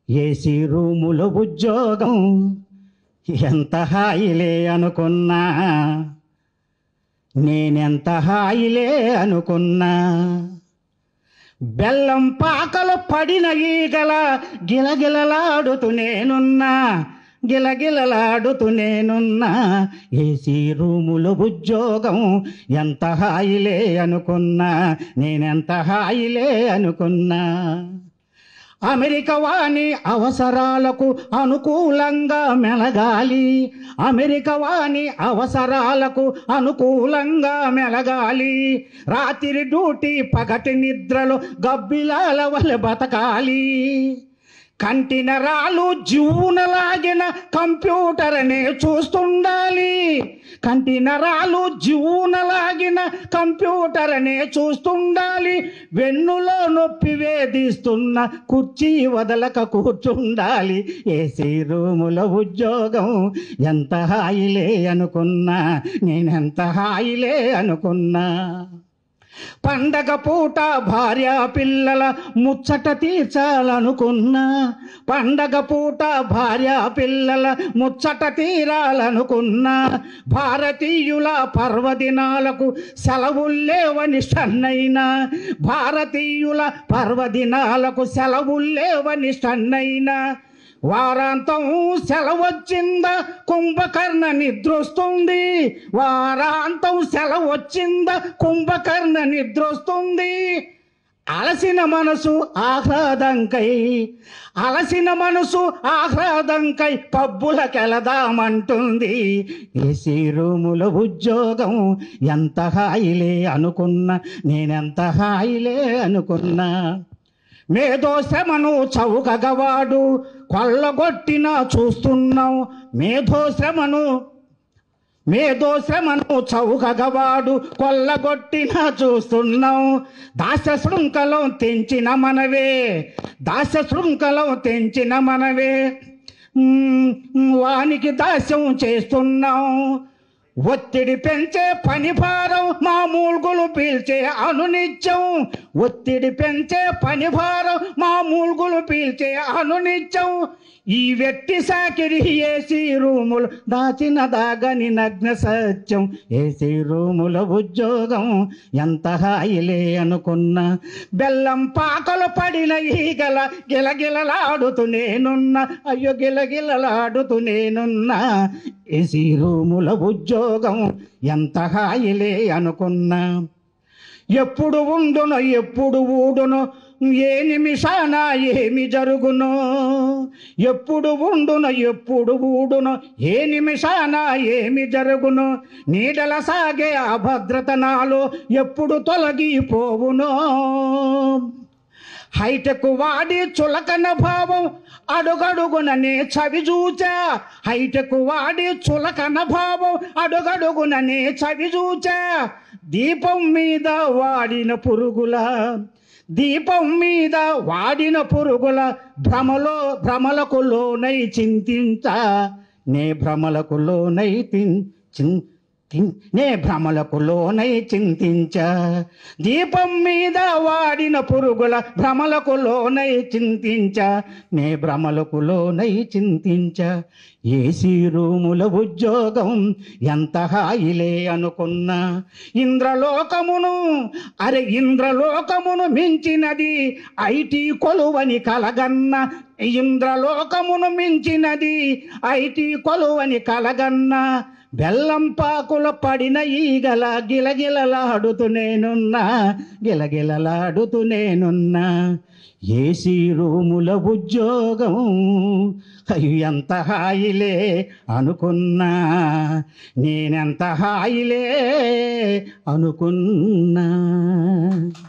AC రూములో ఉద్యోగం ఎంత హాయిలే అనుకున్నా, నేనెంత హాయిలే అనుకున్నా. బెల్లం పాకలు పడిన ఈగల గిలగిలలాడుతూ నేనున్నా, గిలగిలలాడుతూ నేనున్నా. ఏసీ రూములో ఉద్యోగం ఎంత హాయిలే అనుకున్నా, నేనెంత హాయిలే అనుకున్నా. అమెరికా వాని అవసరాలకు అనుకూలంగా మెలగాలి, అమెరికా వాని అవసరాలకు అనుకూలంగా మెలగాలి. రాత్రి డ్యూటీ పగటి నిద్రలో గబ్బిలాల వలె బతకాలి. కంటి నరాలు జీవునలాగిన కంప్యూటర్నే చూస్తుండాలి, కంటి నరాలు జీవునలాగిన కంప్యూటర్నే చూస్తుండాలి. వెన్నులో నొప్పి వేధిస్తున్న కుర్చీ వదలక కూర్చుండాలి. ఏసీ రూములో ఉద్యోగం ఎంత హాయిలే అనుకున్నా, నేనెంత హాయిలే అనుకున్నా. పండగ పూట భార్య పిల్లల ముచ్చట తీర్చాలనుకున్నా, పండగ పూట భార్య పిల్లల ముచ్చట తీరాలనుకున్నా. భారతీయుల పర్వదినాలకు సెలవుల్లేవని స్టన్నైనా, భారతీయుల పర్వదినాలకు సెలవుల్లేవని స్టన్నైనా. వారాంతం సెలవొచ్చిందా కుంభకర్ణ నిద్రొస్తుంది, వారాంతం సెలవొచ్చిందా కుంభకర్ణ నిద్రొస్తుంది. అలసిన మనసు ఆహ్లాదంకై, అలసిన మనసు ఆహ్లాదంకై పబ్బులకెళదామంటుంది. ఏసీ రూములో ఉద్యోగం ఎంత హాయిలే అనుకున్నా, నేనెంత హాయిలే అనుకున్నా. మేధో శ్రమను చౌకగవాడు కొల్లగొట్టినా చూస్తున్నాం, మేధో శ్రమను చౌకగవాడు కొల్లగొట్టినా చూస్తున్నాం. దాస్య శృంఖలం తెంచిన మనవే, దాస్య శృంఖలం తెంచిన మనవే, వానికి దాస్యం చేస్తున్నాం. ఒత్తిడి పెంచే పని భారం మామూలుగులు పీల్చే అనునిత్యం, ఒత్తిడి పెంచే పని భారం మామూలుగులు పీల్చే అనునిత్యం. ఈ వెట్టి సాకిరి ఏసీ రూములు దాచిన దాగని నగ్న సత్యం. ఏసీ రూములో ఉద్యోగం ఎంత హాయిలే అనుకున్నా. బెల్లం పాకలు పడిన ఈగల గిలగిలలాడుతూ నేనున్నా, అయ్యో గిలగిలలాడుతూ నేనున్నా. ఏసీ రూములో ఉద్యోగం ఎంత హాయిలే అనుకున్నా. ఎప్పుడు ఉండునో ఎప్పుడు ఊడునో ఏ నిమిషాన ఏమి జరుగునో, ఎప్పుడు ఉండునో ఎప్పుడు ఊడునో ఏ నిమిషాన ఏమి జరుగునో. నీడల సాగే అభద్రత నాలో ఎప్పుడు తొలగిపోవునో. హైటెక్ వాడి చులకన భావం అడుగడుగుననే చవిచూచా, హైటెక్ వాడి చులకన భావం అడుగడుగుననే చవిచూచా. దీపం మీద వాడిన పురుగుల, దీపం మీద వాడిన పురుగుల భ్రమలకు లోనై చింతించా. నే భ్రమలకు లోనై నే భ్రమలకు లోనై చింతించా. దీపం మీద వాడిన పురుగుల భ్రమలకు లోనై చింతించా, నే భ్రమలకు లోనై చింతించా. ఏసీ రూములో ఉద్యోగం ఎంత హాయిలే అనుకున్నా. ఇంద్రలోకమును ఇంద్రలోకమును మించినది ఐటీ కొలువని కలగన్న, ఇంద్రలోకమును మించినది ఐటీ కొలువని కలగన్న. బెల్లం పాకుల పడిన ఈగల గిలగిలలాడుతూ నేనున్నా, గిలగిలలాడుతూ నేనున్నా. ఏసీ రూములో ఉద్యోగం ఎంత హాయిలే అనుకున్నా, నేనెంత హాయిలే అనుకున్నా.